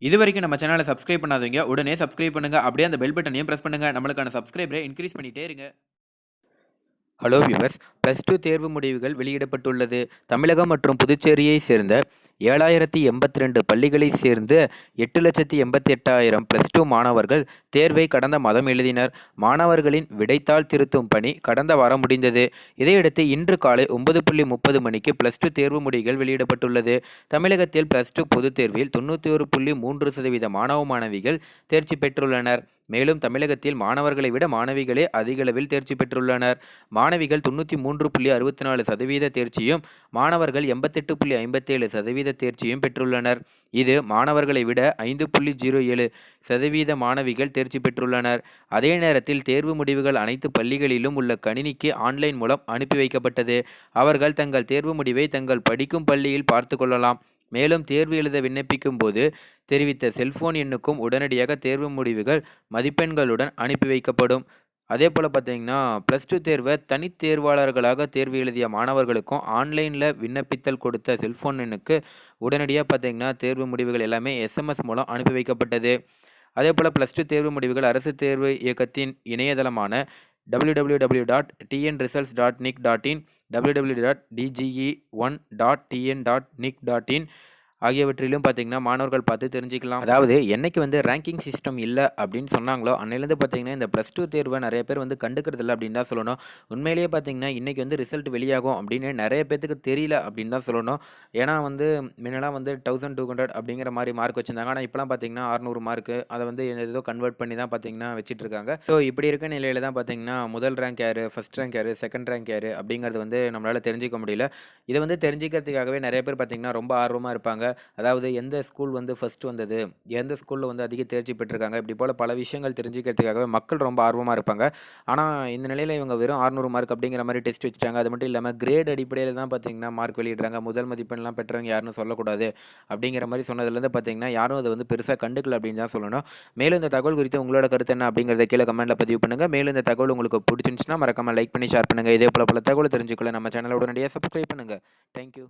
இதுவரைக்கும் நம்ம சேனலை சப்ஸ்கிரைப் பண்ணாதவங்க உடனே சப்ஸ்கிரைப் பண்ணுங்க. அப்படியே அந்த பெல் பட்டனையும் பிரஸ் பண்ணுங்க. நம்மளுக்கான சப்ஸ்கிரைபரை இன்க்ரீஸ் பண்ணிட்டே இருங்க. ஹலோ வியூவர்ஸ், +2 தேர்வு முடிவுகள் வெளியிடப்பட்டுள்ளது. தமிழகம் மற்றும் புதுச்சேரியை சேர்ந்த 7082 பள்ளிகளை சேர்ந்து 8,88,000 +2 மாணவர்கள் தேர்வை கடந்த மாதம் எழுதினர். மாணவர்களின் விடைத்தாள் திருத்தும் பணி கடந்த வாரம் முடிந்தது. இதையடுத்து இன்று காலை 9:30 மணிக்கு +2 தேர்வு முடிவுகள் வெளியிடப்பட்டுள்ளது. தமிழகத்தில் +2 பொதுத் தேர்வில் 91.3% மாணவ மாணவிகள் தேர்ச்சி பெற்றுள்ளனர். மேலும் தமிழகத்தில் மாணவர்களை விட மாணவிகளே அதிகளவில் தேர்ச்சி பெற்றுள்ளனர். மாணவிகள் 93.64% தேர்ச்சியும் மாணவர்கள் 88.57% தேர்ச்சியும் பெற்றுள்ளனர். இது மாணவர்களை விட 5.07% மாணவிகள் தேர்ச்சி பெற்றுள்ளனர். அதே நேரத்தில் தேர்வு முடிவுகள் அனைத்து பள்ளிகளிலும் உள்ள கணினிக்கு ஆன்லைன் மூலம் அனுப்பி வைக்கப்பட்டது. அவர்கள் தங்கள் தேர்வு முடிவை தங்கள் படிக்கும் பள்ளியில் பார்த்து கொள்ளலாம். மேலும் தேர்வு எழுத விண்ணப்பிக்கும் போது தெரிவித்த செல்போன் எண்ணுக்கும் உடனடியாக தேர்வு முடிவுகள் மதிப்பெண்களுடன் அனுப்பி வைக்கப்படும். அதே போல் பார்த்தீங்கன்னா +2 தேர்வை தனித் தேர்வாளர்களாக தேர்வு எழுதிய மாணவர்களுக்கும் ஆன்லைனில் விண்ணப்பித்தல் கொடுத்த செல்போன் எண்ணுக்கு உடனடியாக பார்த்தீங்கன்னா தேர்வு முடிவுகள் எல்லாமே SMS மூலம் அனுப்பி வைக்கப்பட்டது. அதே போல் +2 தேர்வு முடிவுகள் அரசு தேர்வு இயக்கத்தின் இணையதளமான www.tnresults.nic.in, www.dge1.tn.nic.in ஆகியவற்றிலும் பார்த்தீங்கன்னா மாணவர்கள் பார்த்து தெரிஞ்சுக்கலாம். அதாவது என்னைக்கு ரேங்கிங் சிஸ்டம் இல்லை அப்படின்னு சொன்னாங்களோ அன்னையிலேருந்து பார்த்தீங்கன்னா இந்த +2 தேர்வை நிறைய பேர் கண்டுக்கிறது இல்லை அப்படின்னு தான் சொல்லணும். உண்மையிலேயே பார்த்தீங்கன்னா இன்றைக்கி ரிசல்ட் வெளியாகும் அப்படின்னு நிறைய பேத்துக்கு தெரியல அப்படின்னு தான் சொல்லணும். ஏன்னா முன்னெல்லாம் 1200 அப்படிங்கிற மாதிரி மார்க் வச்சுருந்தாங்க. ஆனால் இப்போலாம் பார்த்தீங்கன்னா 600 மார்க்கு அதை ஏதோ கன்வெர்ட் பண்ணி தான் பார்த்தீங்கன்னா வச்சுட்டு இருக்காங்க. ஸோ இப்படி இருக்க நிலையில தான் பார்த்தீங்கன்னா முதல் ரேங்க் யார், ஃபஸ்ட் ரேங்க் யார், செகண்ட் ரேங்க் யார் அப்படிங்கிறது நம்மளால் தெரிஞ்சிக்க முடியல. இதை தெரிஞ்சிக்கிறதுக்காகவே நிறைய பேர் பார்த்தீங்கன்னா ரொம்ப ஆர்வமாக இருப்பாங்க. அதாவது எந்த ஸ்கூல் ஃபர்ஸ்ட் வந்தது, எந்த ஸ்கூலில் அதிக தேர்ச்சி பெற்றிருக்காங்க, இப்படி போல் பல விஷயங்கள் தெரிஞ்சுக்கிறதுக்காகவே மக்கள் ரொம்ப ஆர்வமாக இருப்பாங்க. ஆனால் இந்த நிலையில் இவங்க வெறும் 600 மார்க் அப்படிங்கிற மாதிரி டெஸ்ட் வச்சுட்டாங்க. அது மட்டும் இல்லாமல் கிரேட் அடிப்படையில் தான் பார்த்தீங்கன்னா மார்க் வெளியிடுறாங்க. முதல் மதிப்பெண்லாம் பெற்றவங்க யாருன்னு சொல்லக்கூடாது அப்படிங்கிற மாதிரி சொன்னதுலேருந்து பார்த்தீங்கன்னா யாரும் அதை பெருசாக கண்டுக்கல அப்படின்னு தான் சொல்லணும். மேலும் இந்த தகவல் குறித்து உங்களோட கருத்து என்ன அப்படிங்கிறத கீழே கமெண்ட்டில் பதிவு பண்ணுங்கள். மேலும் இந்த தகவல் உங்களுக்கு பிடிச்சிருந்துச்சுன்னா மறக்காமல் லைக் பண்ணி ஷேர் பண்ணுங்கள். இதே போல் பல தகவல் தெரிஞ்சுக்கொள்ள நம்ம சேனலை உடனடியாக சப்ஸ்கிரைப் பண்ணுங்கள். தேங்க்யூ.